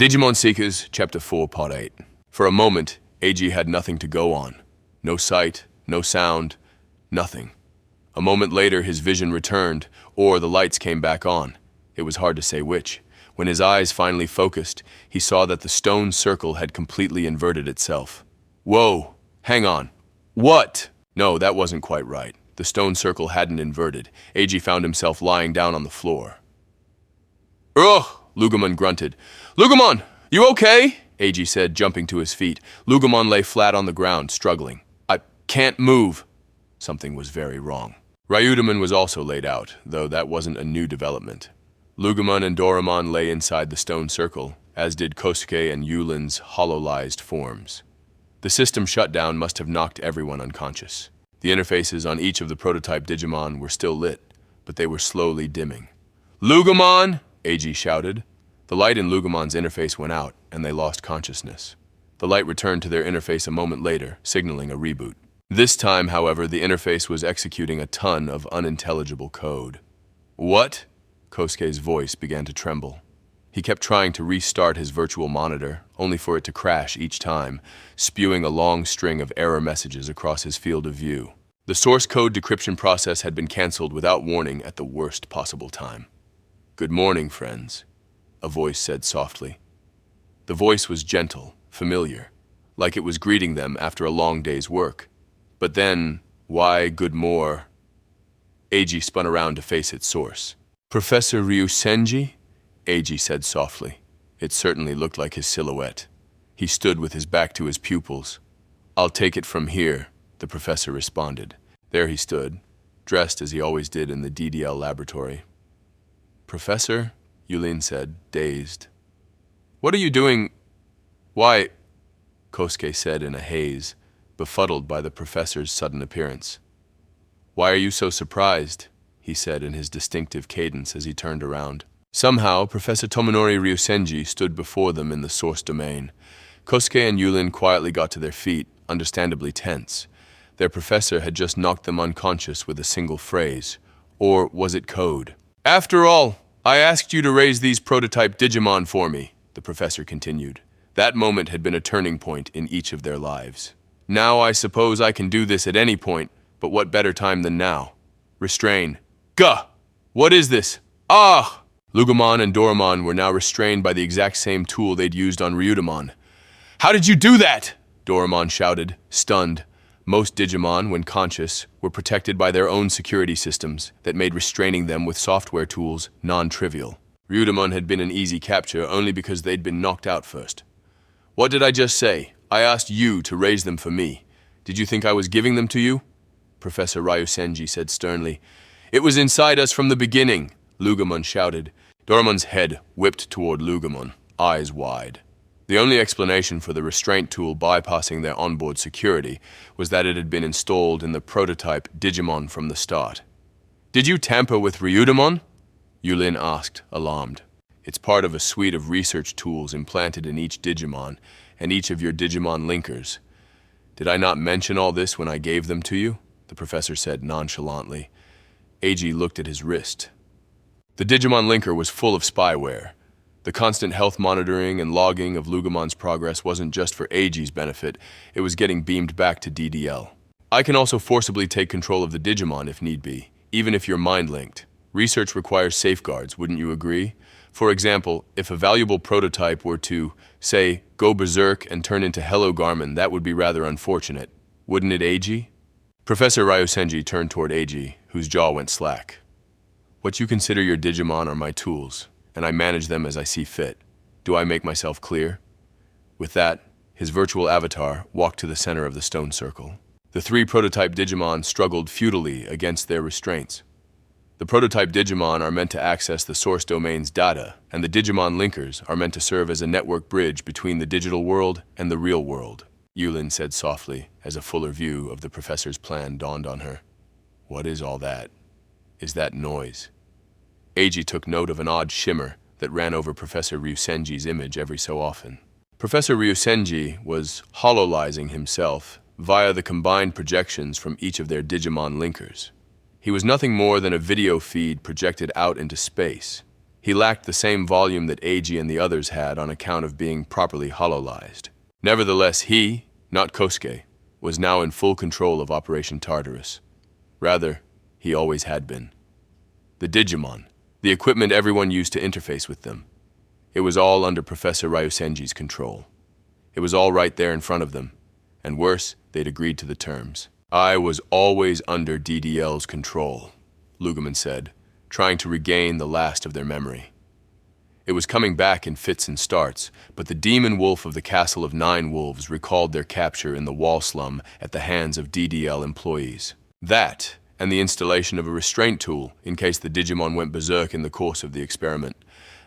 Digimon Seekers, Chapter 4, Part 8. For a moment, AG had nothing to go on. No sight, no sound, nothing. A moment later, his vision returned, or the lights came back on. It was hard to say which. When his eyes finally focused, he saw that the stone circle had completely inverted itself. Whoa, hang on. What? No, that wasn't quite right. The stone circle hadn't inverted. AG found himself lying down on the floor. Ugh! Lugumon grunted. Lugumon, you okay? AG said, jumping to his feet. Lugumon lay flat on the ground, struggling. I can't move. Something was very wrong. Ryusenji was also laid out, though that wasn't a new development. Lugumon and Doraemon lay inside the stone circle, as did Kosuke and Yulin's hololyzed forms. The system shutdown must have knocked everyone unconscious. The interfaces on each of the prototype Digimon were still lit, but they were slowly dimming. Lugumon! AG shouted. The light in Lugumon's interface went out, and they lost consciousness. The light returned to their interface a moment later, signaling a reboot. This time, however, the interface was executing a ton of unintelligible code. What? Kosuke's voice began to tremble. He kept trying to restart his virtual monitor, only for it to crash each time, spewing a long string of error messages across his field of view. The source code decryption process had been canceled without warning at the worst possible time. Good morning, friends, a voice said softly. The voice was gentle, familiar, like it was greeting them after a long day's work. But then, why good more? AG spun around to face its source. Professor Ryusenji? AG said softly. It certainly looked like his silhouette. He stood with his back to his pupils. I'll take it from here, the professor responded. There he stood, dressed as he always did in the DDL laboratory. Professor? Yulin said, dazed. What are you doing? Why? Kosuke said in a haze, befuddled by the professor's sudden appearance. Why are you so surprised? He said in his distinctive cadence as he turned around. Somehow, Professor Tomonori Ryusenji stood before them in the source domain. Kosuke and Yulin quietly got to their feet, understandably tense. Their professor had just knocked them unconscious with a single phrase. Or was it code? After all, I asked you to raise these prototype Digimon for me, the professor continued. That moment had been a turning point in each of their lives. Now I suppose I can do this at any point, but what better time than now? Restrain. Gah! What is this? Ah! Lugumon and Doraemon were now restrained by the exact same tool they'd used on Ryusenji. How did you do that? Doraemon shouted, stunned. Most Digimon, when conscious, were protected by their own security systems that made restraining them with software tools non-trivial. Ryusenji had been an easy capture only because they'd been knocked out first. What did I just say? I asked you to raise them for me. Did you think I was giving them to you? Professor Ryusenji said sternly. It was inside us from the beginning, Lugumon shouted. Doraemon's head whipped toward Lugumon, eyes wide. The only explanation for the restraint tool bypassing their onboard security was that it had been installed in the prototype Digimon from the start. Did you tamper with Ryusenji? Yulin asked, alarmed. It's part of a suite of research tools implanted in each Digimon and each of your Digimon linkers. Did I not mention all this when I gave them to you? The professor said nonchalantly. AG looked at his wrist. The Digimon linker was full of spyware. The constant health monitoring and logging of Lugumon's progress wasn't just for AG's benefit, it was getting beamed back to DDL. I can also forcibly take control of the Digimon if need be, even if you're mind-linked. Research requires safeguards, wouldn't you agree? For example, if a valuable prototype were to, say, go berserk and turn into Hello Garmin, that would be rather unfortunate. Wouldn't it, AG? Professor Ryusenji turned toward AG, whose jaw went slack. What you consider your Digimon are my tools, and I manage them as I see fit. Do I make myself clear? With that, his virtual avatar walked to the center of the stone circle. The three prototype Digimon struggled futilely against their restraints. The prototype Digimon are meant to access the source domain's data, and the Digimon linkers are meant to serve as a network bridge between the digital world and the real world, Yulin said softly, as a fuller view of the professor's plan dawned on her. What is all that? Is that noise? AG took note of an odd shimmer that ran over Professor Ryusenji's image every so often. Professor Ryusenji was hololyzing himself via the combined projections from each of their Digimon linkers. He was nothing more than a video feed projected out into space. He lacked the same volume that Eiji and the others had on account of being properly hololyzed. Nevertheless, he, not Kosuke, was now in full control of Operation Tartarus. Rather, he always had been. The Digimon, the equipment everyone used to interface with them. It was all under Professor Ryusenji's control. It was all right there in front of them, and worse, they'd agreed to the terms. I was always under DDL's control, Lugaman said, trying to regain the last of their memory. It was coming back in fits and starts, but the demon wolf of the Castle of Nine Wolves recalled their capture in the wall slum at the hands of DDL employees. That, and the installation of a restraint tool in case the Digimon went berserk in the course of the experiment.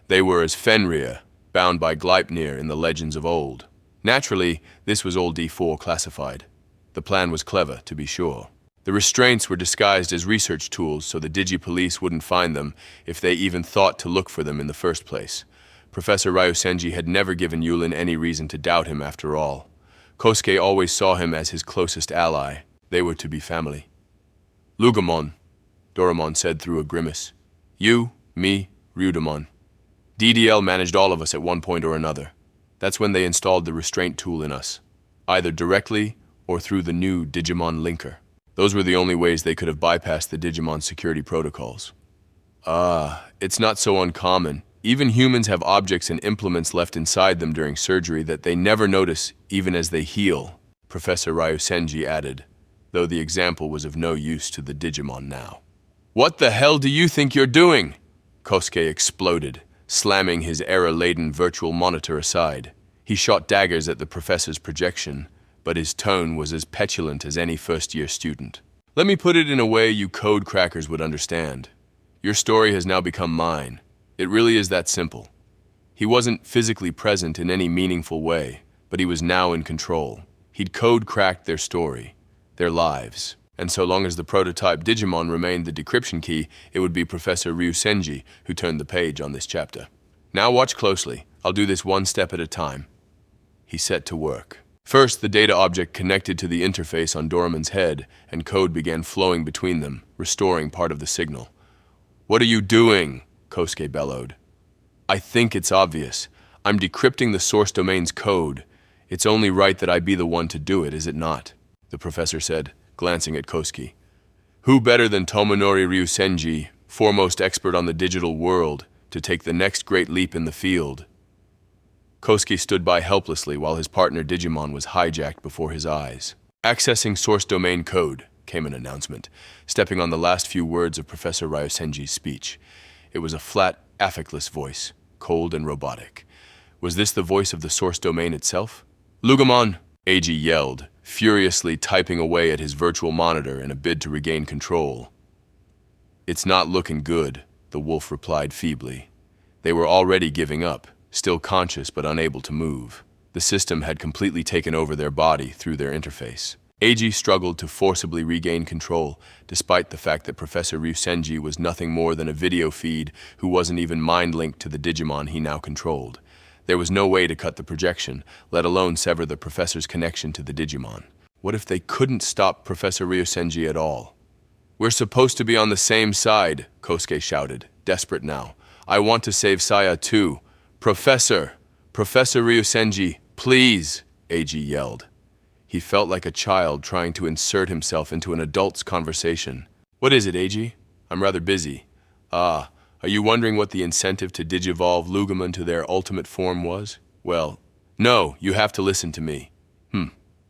They were as Fenrir, bound by Gleipnir in the legends of old. Naturally, this was all D4 classified. The plan was clever, to be sure. The restraints were disguised as research tools so the Digi-Police wouldn't find them if they even thought to look for them in the first place. Professor Ryusenji had never given Yulin any reason to doubt him after all. Kosuke always saw him as his closest ally. They were to be family. Lugamon, Doraemon said through a grimace. You, me, Ryudamon. DDL managed all of us at one point or another. That's when they installed the restraint tool in us, either directly or through the new Digimon linker. Those were the only ways they could have bypassed the Digimon security protocols. It's not so uncommon. Even humans have objects and implements left inside them during surgery that they never notice even as they heal, Professor Ryusenji added, though the example was of no use to the Digimon now. What the hell do you think you're doing? Kosuke exploded, slamming his error-laden virtual monitor aside. He shot daggers at the professor's projection, but his tone was as petulant as any first-year student. Let me put it in a way you code crackers would understand. Your story has now become mine. It really is that simple. He wasn't physically present in any meaningful way, but he was now in control. He'd code cracked their story, their lives. And so long as the prototype Digimon remained the decryption key, it would be Professor Ryusenji who turned the page on this chapter. Now watch closely. I'll do this one step at a time. He set to work. First, the data object connected to the interface on Doraemon's head, and code began flowing between them, restoring part of the signal. What are you doing? Kosuke bellowed. I think it's obvious. I'm decrypting the source domain's code. It's only right that I be the one to do it, is it not? The professor said, glancing at Kosuke. Who better than Tomonori Ryusenji, foremost expert on the digital world, to take the next great leap in the field? Kosuke stood by helplessly while his partner Digimon was hijacked before his eyes. Accessing source domain code, came an announcement, stepping on the last few words of Professor Ryusenji's speech. It was a flat, affectless voice, cold and robotic. Was this the voice of the source domain itself? Lugamon! Eiji yelled, furiously typing away at his virtual monitor in a bid to regain control. It's not looking good, the wolf replied feebly. They were already giving up, still conscious but unable to move. The system had completely taken over their body through their interface. Eiji struggled to forcibly regain control, despite the fact that Professor Ryusenji was nothing more than a video feed who wasn't even mind-linked to the Digimon he now controlled. There was no way to cut the projection, let alone sever the professor's connection to the Digimon. What if they couldn't stop Professor Ryusenji at all? We're supposed to be on the same side, Kosuke shouted, desperate now. I want to save Saia too. Professor Ryusenji, please, Eiji yelled. He felt like a child trying to insert himself into an adult's conversation. What is it, Eiji? I'm rather busy. Are you wondering what the incentive to digivolve Lugamon to their ultimate form was? Well, no, you have to listen to me.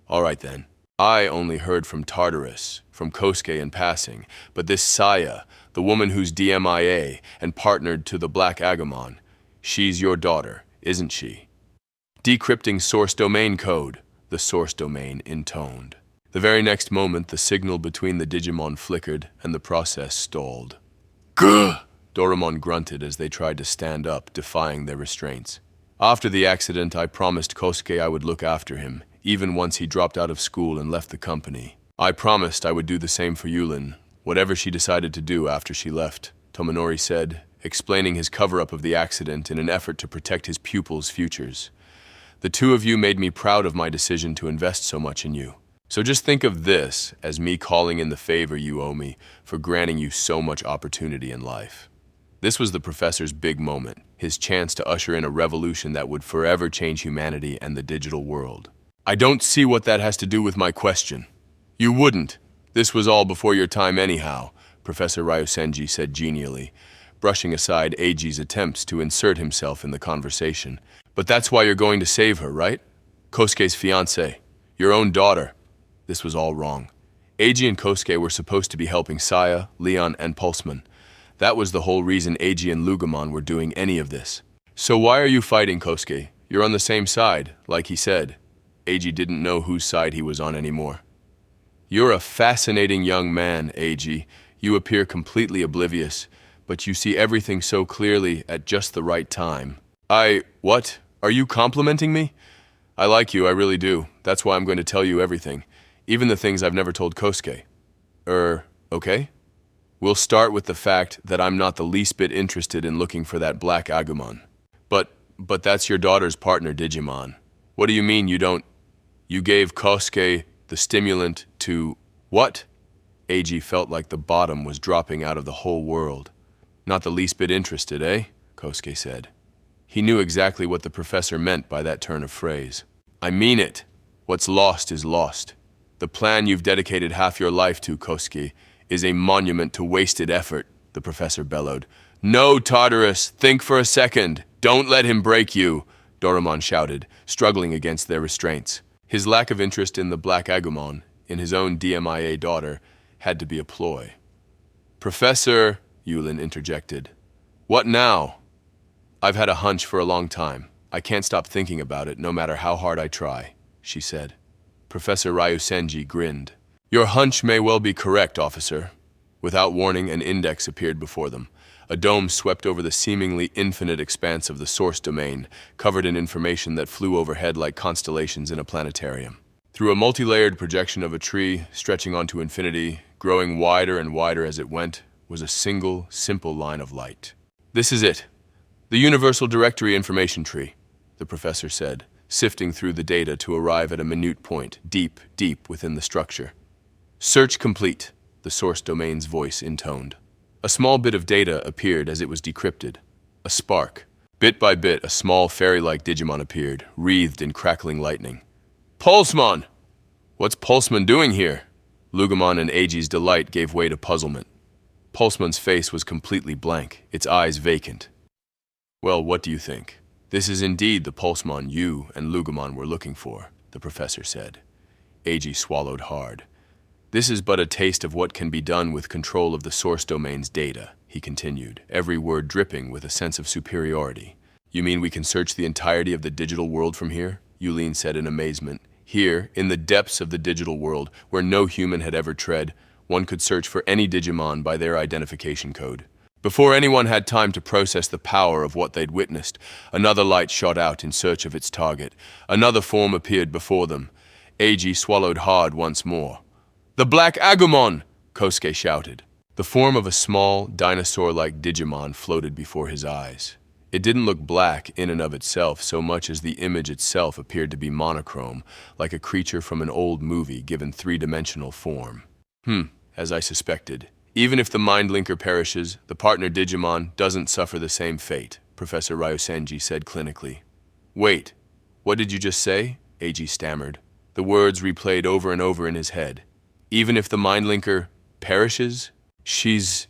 All right then. I only heard from Tartarus, from Kosuke in passing, but this Saia, the woman who's DMIA and partnered to the Black Agumon, she's your daughter, isn't she? Decrypting source domain code, the source domain intoned. The very next moment, the signal between the Digimon flickered and the process stalled. Gah! Doraemon grunted as they tried to stand up, defying their restraints. After the accident, I promised Kosuke I would look after him, even once he dropped out of school and left the company. I promised I would do the same for Yulin, whatever she decided to do after she left, Tomonori said, explaining his cover-up of the accident in an effort to protect his pupils' futures. The two of you made me proud of my decision to invest so much in you. So just think of this as me calling in the favor you owe me for granting you so much opportunity in life. This was the professor's big moment, his chance to usher in a revolution that would forever change humanity and the digital world. I don't see what that has to do with my question. You wouldn't. This was all before your time anyhow, Professor Ryusenji said genially, brushing aside Eiji's attempts to insert himself in the conversation. But that's why you're going to save her, right? Kosuke's fiancée, your own daughter. This was all wrong. Eiji and Kosuke were supposed to be helping Saia, Leon, and Pulsemon. That was the whole reason Eiji and Lugumon were doing any of this. So why are you fighting, Kosuke? You're on the same side, like he said. Eiji didn't know whose side he was on anymore. You're a fascinating young man, Eiji. You appear completely oblivious, but you see everything so clearly at just the right time. What? Are you complimenting me? I like you, I really do. That's why I'm going to tell you everything, even the things I've never told Kosuke. Okay? We'll start with the fact that I'm not the least bit interested in looking for that black Agumon. But that's your daughter's partner, Digimon. What do you mean you don't? You gave Kosuke the stimulant to what? Eiji felt like the bottom was dropping out of the whole world. Not the least bit interested, eh? Kosuke said. He knew exactly what the professor meant by that turn of phrase. I mean it. What's lost is lost. The plan you've dedicated half your life to, Kosuke, is a monument to wasted effort, the professor bellowed. No, Tartarus, think for a second. Don't let him break you, Doraemon shouted, struggling against their restraints. His lack of interest in the Black Agumon, in his own DMIA daughter, had to be a ploy. Professor, Yulin interjected. What now? I've had a hunch for a long time. I can't stop thinking about it, no matter how hard I try, she said. Professor Ryusenji grinned. Your hunch may well be correct, officer. Without warning, an index appeared before them. A dome swept over the seemingly infinite expanse of the source domain, covered in information that flew overhead like constellations in a planetarium. Through a multi-layered projection of a tree, stretching onto infinity, growing wider and wider as it went, was a single, simple line of light. This is it. The Universal Directory Information Tree, the professor said, sifting through the data to arrive at a minute point, deep, deep within the structure. Search complete, the source domain's voice intoned. A small bit of data appeared as it was decrypted. A spark. Bit by bit, a small fairy-like Digimon appeared, wreathed in crackling lightning. Pulsemon! What's Pulsemon doing here? Lugumon and Eiji's delight gave way to puzzlement. Pulsemon's face was completely blank, its eyes vacant. Well, what do you think? This is indeed the Pulsemon you and Lugumon were looking for, the professor said. Eiji swallowed hard. This is but a taste of what can be done with control of the source domain's data, he continued, every word dripping with a sense of superiority. You mean we can search the entirety of the digital world from here? Yulin said in amazement. Here, in the depths of the digital world, where no human had ever tread, one could search for any Digimon by their identification code. Before anyone had time to process the power of what they'd witnessed, another light shot out in search of its target. Another form appeared before them. Eiji swallowed hard once more. The Black Agumon! Kosuke shouted. The form of a small, dinosaur-like Digimon floated before his eyes. It didn't look black in and of itself so much as the image itself appeared to be monochrome, like a creature from an old movie given three-dimensional form. As I suspected. Even if the mind linker perishes, the partner Digimon doesn't suffer the same fate, Professor Ryusenji said clinically. Wait, what did you just say? Eiji stammered. The words replayed over and over in his head. Even if the mind linker perishes? She's,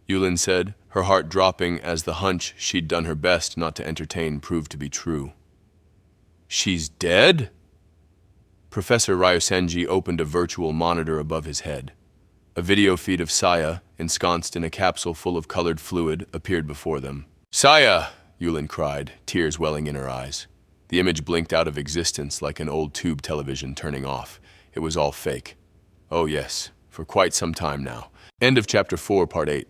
Yulin said, her heart dropping as the hunch she'd done her best not to entertain proved to be true. She's dead? Professor Ryusenji opened a virtual monitor above his head. A video feed of Saia, ensconced in a capsule full of colored fluid, appeared before them. Saia! Yulin cried, tears welling in her eyes. The image blinked out of existence like an old tube television turning off. It was all fake. Oh yes, for quite some time now. End of Chapter 4, Part 8.